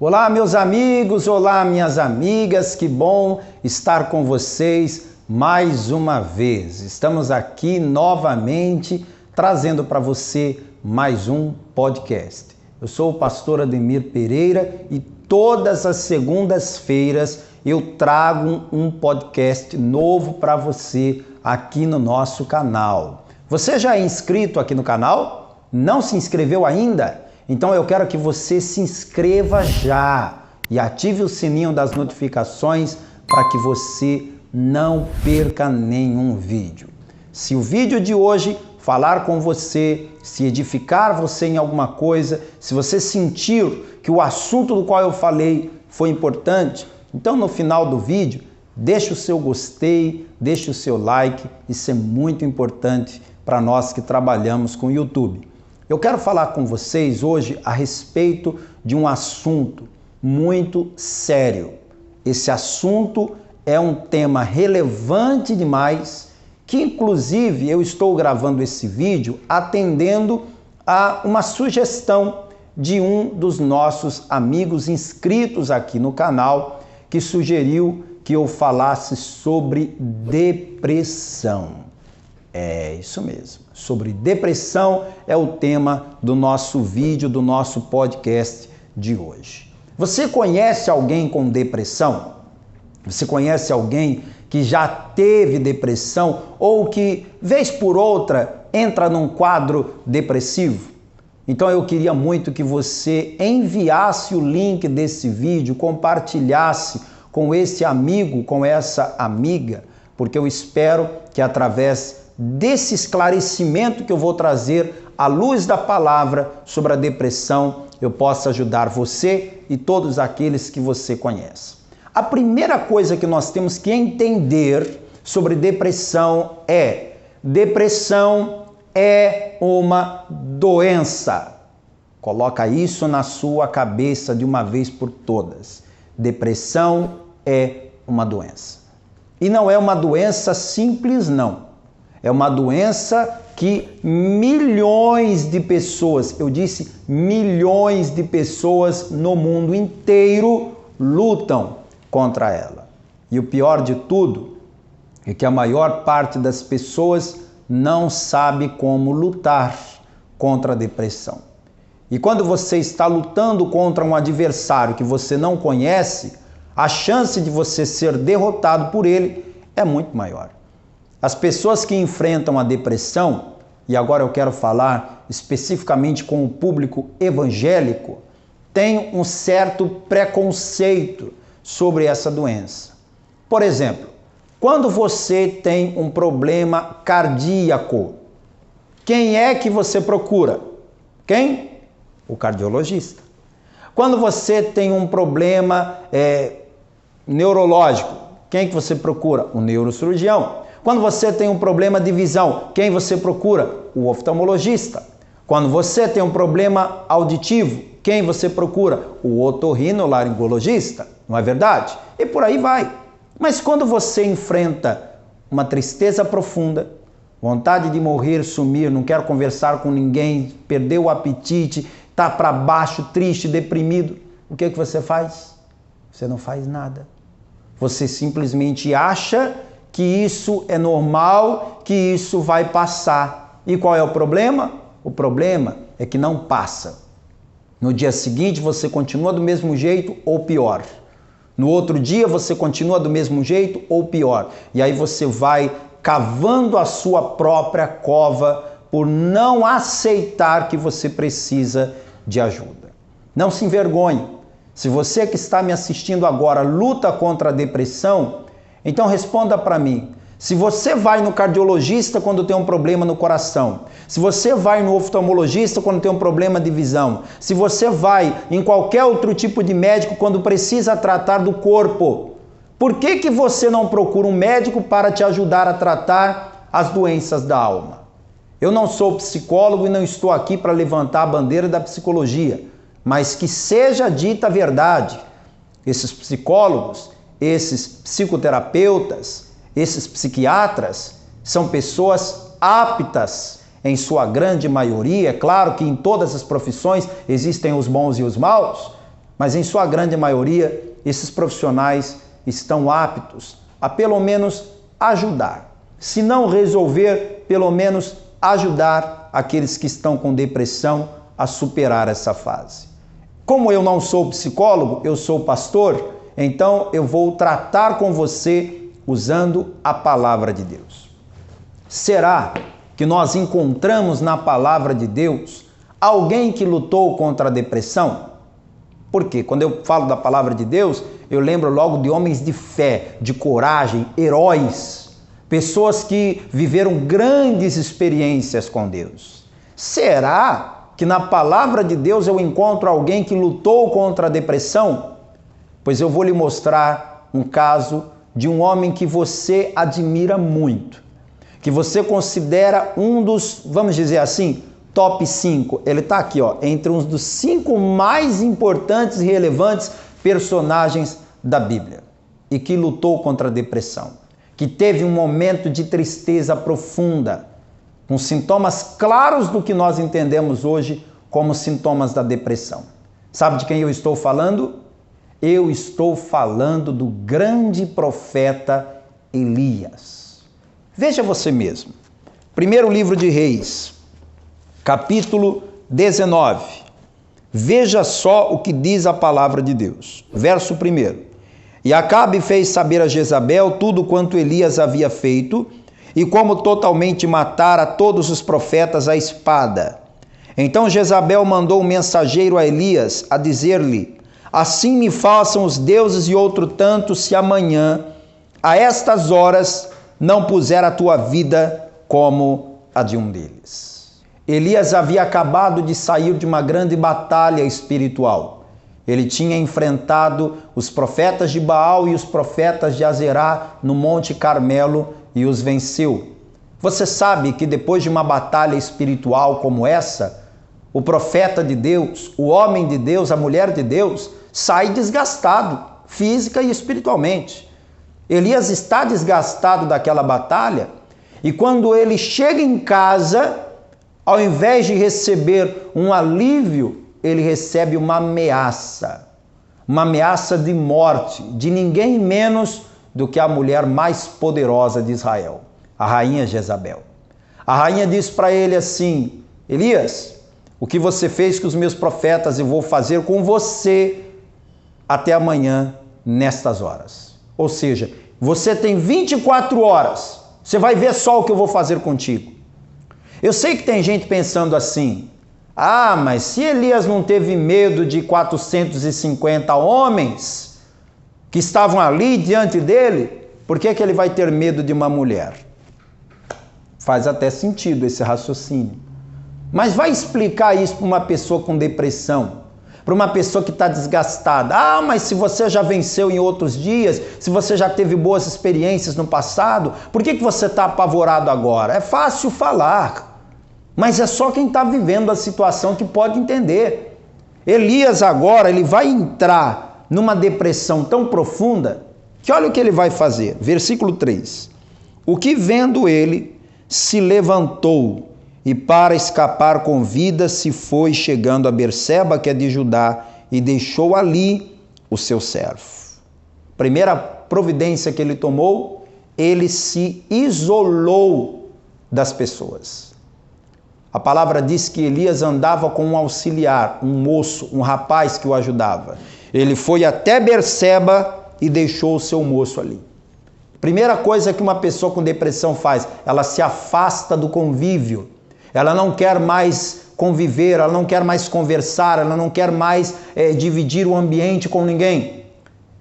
Olá, meus amigos, olá, minhas amigas, que bom estar com vocês mais uma vez. Estamos aqui novamente trazendo para você mais um podcast. Eu sou o pastor Ademir Pereira e todas as segundas-feiras eu trago um podcast novo para você aqui no nosso canal. Você já é inscrito aqui no canal? Não se inscreveu ainda? Então eu quero que você se inscreva já e ative o sininho das notificações para que você não perca nenhum vídeo. Se o vídeo de hoje falar com você, se edificar você em alguma coisa, se você sentir que o assunto do qual eu falei foi importante, então no final do vídeo, deixe o seu gostei, deixe o seu like, isso é muito importante para nós que trabalhamos com o YouTube. Eu quero falar com vocês hoje a respeito de um assunto muito sério. Esse assunto é um tema relevante demais, que inclusive eu estou gravando esse vídeo atendendo a uma sugestão de um dos nossos amigos inscritos aqui no canal, que sugeriu que eu falasse sobre depressão. É isso mesmo, sobre depressão é o tema do nosso vídeo, do nosso podcast de hoje. Você conhece alguém com depressão? Você conhece alguém que já teve depressão ou que, vez por outra, entra num quadro depressivo? Então eu queria muito que você enviasse o link desse vídeo, compartilhasse com esse amigo, com essa amiga, porque eu espero que através desse esclarecimento que eu vou trazer à luz da palavra sobre a depressão, eu possa ajudar você e todos aqueles que você conhece. A primeira coisa que nós temos que entender sobre depressão é: depressão é uma doença. Coloca isso na sua cabeça de uma vez por todas. Depressão é uma doença. E não é uma doença simples, não. É uma doença que milhões de pessoas, eu disse milhões de pessoas no mundo inteiro lutam contra ela. E o pior de tudo é que a maior parte das pessoas não sabe como lutar contra a depressão. E quando você está lutando contra um adversário que você não conhece, a chance de você ser derrotado por ele é muito maior. As pessoas que enfrentam a depressão, e agora eu quero falar especificamente com o público evangélico, têm um certo preconceito sobre essa doença. Por exemplo, quando você tem um problema cardíaco, quem é que você procura? Quem? O cardiologista. Quando você tem um problema neurológico, quem que você procura? O neurocirurgião. Quando você tem um problema de visão, quem você procura? O oftalmologista. Quando você tem um problema auditivo, quem você procura? O otorrinolaringologista, não é verdade? E por aí vai. Mas quando você enfrenta uma tristeza profunda, vontade de morrer, sumir, não quero conversar com ninguém, perdeu o apetite, está para baixo, triste, deprimido, o que você faz? Você não faz nada. Você simplesmente acha que isso é normal, que isso vai passar. E qual é o problema? O problema é que não passa. No dia seguinte você continua do mesmo jeito ou pior. No outro dia você continua do mesmo jeito ou pior. E aí você vai cavando a sua própria cova por não aceitar que você precisa de ajuda. Não se envergonhe. Se você que está me assistindo agora luta contra a depressão, então responda para mim. Se você vai no cardiologista quando tem um problema no coração, se você vai no oftalmologista quando tem um problema de visão, se você vai em qualquer outro tipo de médico quando precisa tratar do corpo, por que você não procura um médico para te ajudar a tratar as doenças da alma? Eu não sou psicólogo e não estou aqui para levantar a bandeira da psicologia, mas que seja dita a verdade. Esses psicólogos, esses psicoterapeutas, esses psiquiatras são pessoas aptas em sua grande maioria. É claro que em todas as profissões existem os bons e os maus, mas em sua grande maioria, esses profissionais estão aptos a pelo menos ajudar. Se não resolver, pelo menos ajudar aqueles que estão com depressão a superar essa fase. Como eu não sou psicólogo, eu sou pastor, então eu vou tratar com você usando a palavra de Deus. Será que nós encontramos na palavra de Deus alguém que lutou contra a depressão? Porque quando eu falo da palavra de Deus, eu lembro logo de homens de fé, de coragem, heróis, pessoas que viveram grandes experiências com Deus. Será que na palavra de Deus eu encontro alguém que lutou contra a depressão? Pois eu vou lhe mostrar um caso de um homem que você admira muito, que você considera um dos, vamos dizer assim, top 5. Ele está aqui, ó, entre um dos 5 mais importantes e relevantes personagens da Bíblia, e que lutou contra a depressão, que teve um momento de tristeza profunda, com sintomas claros do que nós entendemos hoje como sintomas da depressão. Sabe de quem eu estou falando? Eu estou falando do grande profeta Elias. Veja você mesmo. Primeiro livro de Reis, capítulo 19. Veja só o que diz a palavra de Deus. Verso 1. E Acabe fez saber a Jezabel tudo quanto Elias havia feito, e como totalmente matara todos os profetas à espada. Então Jezabel mandou um mensageiro a Elias a dizer-lhe: assim me façam os deuses e outro tanto, se amanhã, a estas horas, não puser a tua vida como a de um deles. Elias havia acabado de sair de uma grande batalha espiritual. Ele tinha enfrentado os profetas de Baal e os profetas de Azerá no Monte Carmelo e os venceu. Você sabe que depois de uma batalha espiritual como essa, o profeta de Deus, o homem de Deus, a mulher de Deus, sai desgastado, física e espiritualmente. Elias está desgastado daquela batalha, e quando ele chega em casa, ao invés de receber um alívio, ele recebe uma ameaça de morte, de ninguém menos do que a mulher mais poderosa de Israel, a rainha Jezabel. A rainha diz para ele assim: Elias, o que você fez com os meus profetas, eu vou fazer com você até amanhã, nestas horas. Ou seja, você tem 24 horas, você vai ver só o que eu vou fazer contigo. Eu sei que tem gente pensando assim: ah, mas se Elias não teve medo de 450 homens que estavam ali diante dele, por que ele vai ter medo de uma mulher? Faz até sentido esse raciocínio. Mas vai explicar isso para uma pessoa com depressão, para uma pessoa que está desgastada. Ah, mas se você já venceu em outros dias, se você já teve boas experiências no passado, por que você está apavorado agora? É fácil falar, mas é só quem está vivendo a situação que pode entender. Elias agora, ele vai entrar numa depressão tão profunda, que olha o que ele vai fazer. Versículo 3. O que vendo ele, se levantou, e para escapar com vida se foi chegando a Berseba, que é de Judá, e deixou ali o seu servo. Primeira providência que ele tomou, ele se isolou das pessoas. A palavra diz que Elias andava com um auxiliar, um moço, um rapaz que o ajudava. Ele foi até Berseba e deixou o seu moço ali. Primeira coisa que uma pessoa com depressão faz, ela se afasta do convívio. Ela não quer mais conviver, ela não quer mais conversar, ela não quer mais dividir o ambiente com ninguém.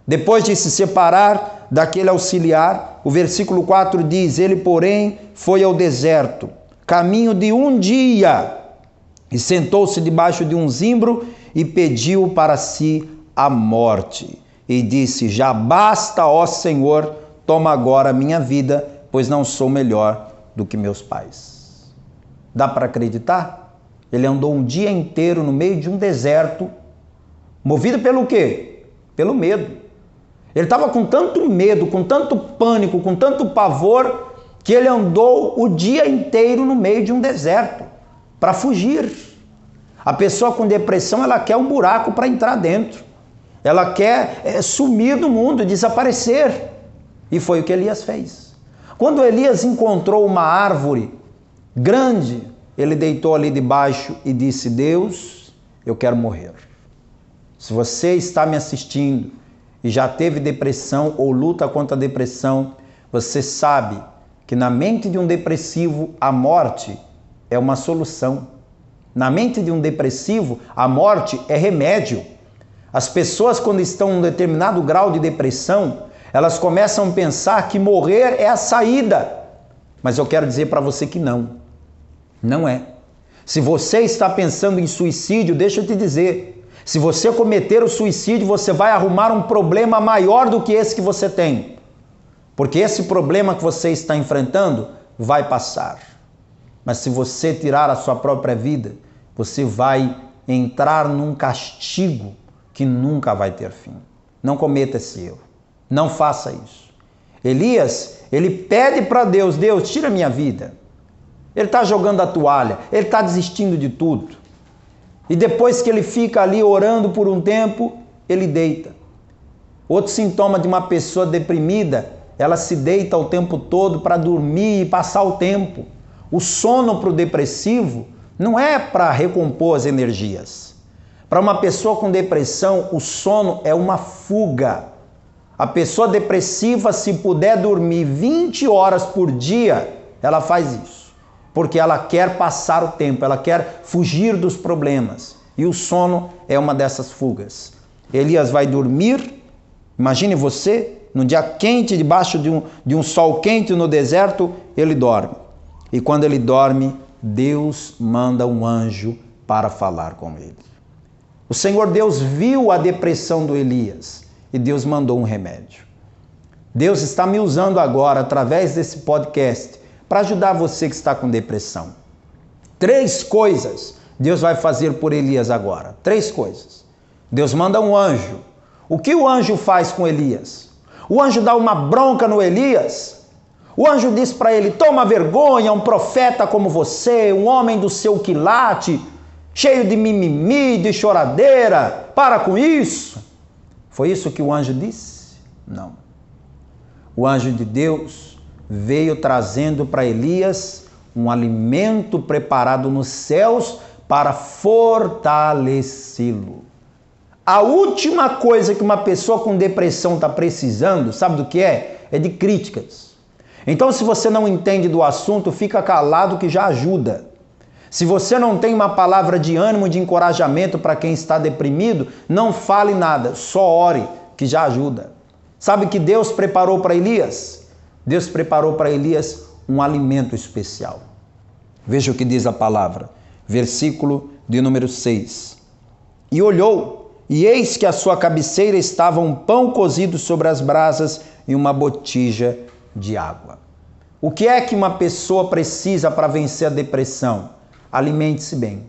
Depois de se separar daquele auxiliar, o versículo 4 diz: ele, porém, foi ao deserto, caminho de um dia, e sentou-se debaixo de um zimbro e pediu para si a morte. E disse: já basta, ó Senhor, toma agora a minha vida, pois não sou melhor do que meus pais. Dá para acreditar? Ele andou um dia inteiro no meio de um deserto, movido pelo quê? Pelo medo. Ele estava com tanto medo, com tanto pânico, com tanto pavor, que ele andou o dia inteiro no meio de um deserto, para fugir. A pessoa com depressão, ela quer um buraco para entrar dentro. Ela quer sumir do mundo, desaparecer. E foi o que Elias fez. Quando Elias encontrou uma árvore grande, ele deitou ali debaixo e disse: Deus, eu quero morrer. Se você está me assistindo e já teve depressão ou luta contra a depressão, você sabe que na mente de um depressivo a morte é uma solução. Na mente de um depressivo a morte é remédio. As pessoas, quando estão em um determinado grau de depressão, elas começam a pensar que morrer é a saída. Mas eu quero dizer para você que não. Não é. Se você está pensando em suicídio, deixa eu te dizer. Se você cometer o suicídio, você vai arrumar um problema maior do que esse que você tem. Porque esse problema que você está enfrentando vai passar. Mas se você tirar a sua própria vida, você vai entrar num castigo que nunca vai ter fim. Não cometa esse erro. Não faça isso. Elias, ele pede para Deus: Deus, tira minha vida. Ele está jogando a toalha, ele está desistindo de tudo. E depois que ele fica ali orando por um tempo, ele deita. Outro sintoma de uma pessoa deprimida, ela se deita o tempo todo para dormir e passar o tempo. O sono para o depressivo não é para recompor as energias. Para uma pessoa com depressão, o sono é uma fuga. A pessoa depressiva, se puder dormir 20 horas por dia, ela faz isso. Porque ela quer passar o tempo, ela quer fugir dos problemas. E o sono é uma dessas fugas. Elias vai dormir, imagine você, num dia quente, debaixo de um sol quente no deserto, ele dorme. E quando ele dorme, Deus manda um anjo para falar com ele. O Senhor Deus viu a depressão do Elias e Deus mandou um remédio. Deus está me usando agora, através desse podcast, para ajudar você que está com depressão. 3 coisas Deus vai fazer por Elias agora. 3 coisas. Deus manda um anjo. O que o anjo faz com Elias? O anjo dá uma bronca no Elias. O anjo diz para ele: toma vergonha, um profeta como você, um homem do seu quilate, cheio de mimimi, de choradeira, para com isso. Foi isso que o anjo disse? Não. O anjo de Deus veio trazendo para Elias um alimento preparado nos céus para fortalecê-lo. A última coisa que uma pessoa com depressão está precisando, sabe do que é? É de críticas. Então, se você não entende do assunto, fica calado que já ajuda. Se você não tem uma palavra de ânimo, de encorajamento para quem está deprimido, não fale nada, só ore, que já ajuda. Sabe o que Deus preparou para Elias? Deus preparou para Elias um alimento especial. Veja o que diz a palavra, versículo de número 6. E olhou, e eis que à sua cabeceira estava um pão cozido sobre as brasas e uma botija de água. O que é que uma pessoa precisa para vencer a depressão? Alimente-se bem.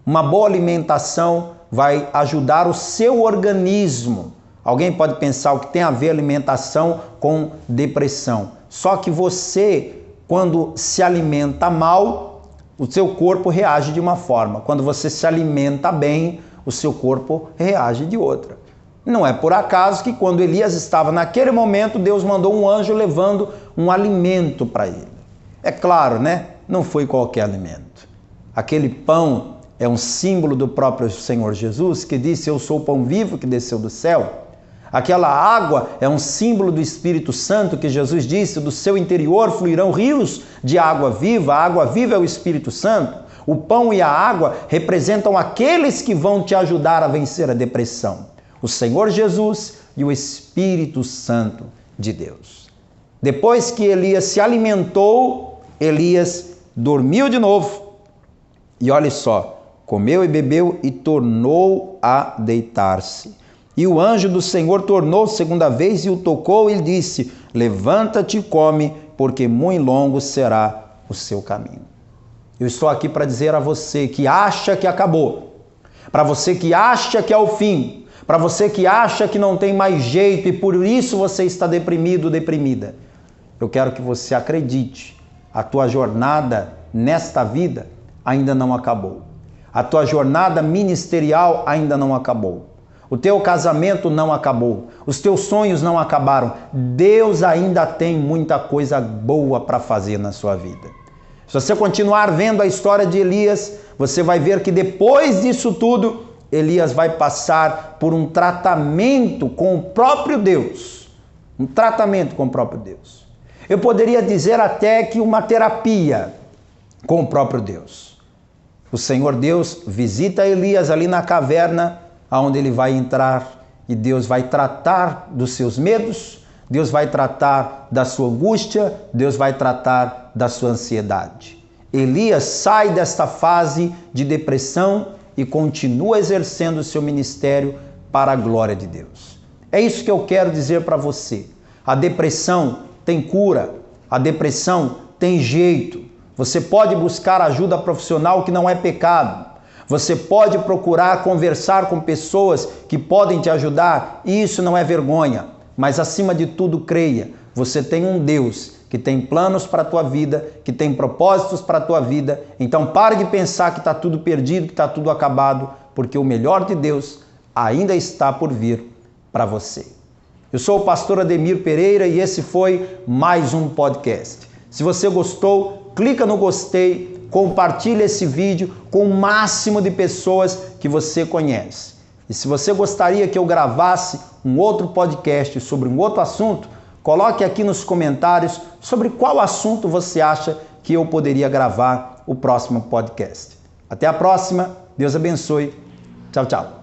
Uma boa alimentação vai ajudar o seu organismo. Alguém pode pensar o que tem a ver alimentação com depressão. Só que você, quando se alimenta mal, o seu corpo reage de uma forma. Quando você se alimenta bem, o seu corpo reage de outra. Não é por acaso que quando Elias estava naquele momento, Deus mandou um anjo levando um alimento para ele. É claro, né? Não foi qualquer alimento. Aquele pão é um símbolo do próprio Senhor Jesus, que disse: eu sou o pão vivo que desceu do céu. Aquela água é um símbolo do Espírito Santo, que Jesus disse: do seu interior fluirão rios de água viva. A água viva é o Espírito Santo. O pão e a água representam aqueles que vão te ajudar a vencer a depressão. O Senhor Jesus e o Espírito Santo de Deus. Depois que Elias se alimentou, Elias dormiu de novo. E olha só, comeu e bebeu e tornou a deitar-se. E o anjo do Senhor tornou segunda vez e o tocou e lhe disse: levanta-te e come, porque muito longo será o seu caminho. Eu estou aqui para dizer a você que acha que acabou, para você que acha que é o fim, para você que acha que não tem mais jeito e por isso você está deprimido, deprimida. Eu quero que você acredite, a tua jornada nesta vida ainda não acabou. A tua jornada ministerial ainda não acabou. O teu casamento não acabou. Os teus sonhos não acabaram. Deus ainda tem muita coisa boa para fazer na sua vida. Se você continuar vendo a história de Elias, você vai ver que depois disso tudo, Elias vai passar por um tratamento com o próprio Deus. Um tratamento com o próprio Deus. Eu poderia dizer até que uma terapia com o próprio Deus. O Senhor Deus visita Elias ali na caverna, aonde ele vai entrar, e Deus vai tratar dos seus medos, Deus vai tratar da sua angústia, Deus vai tratar da sua ansiedade. Elias sai desta fase de depressão e continua exercendo o seu ministério para a glória de Deus. É isso que eu quero dizer para você. A depressão tem cura, a depressão tem jeito. Você pode buscar ajuda profissional, que não é pecado. Você pode procurar conversar com pessoas que podem te ajudar, e isso não é vergonha. Mas acima de tudo, creia, você tem um Deus que tem planos para a tua vida, que tem propósitos para a tua vida. Então pare de pensar que está tudo perdido, que está tudo acabado, porque o melhor de Deus ainda está por vir para você. Eu sou o pastor Ademir Pereira e esse foi mais um podcast. Se você gostou, clica no gostei, compartilhe esse vídeo com o máximo de pessoas que você conhece. E se você gostaria que eu gravasse um outro podcast sobre um outro assunto, coloque aqui nos comentários sobre qual assunto você acha que eu poderia gravar o próximo podcast. Até a próxima, Deus abençoe. Tchau, tchau.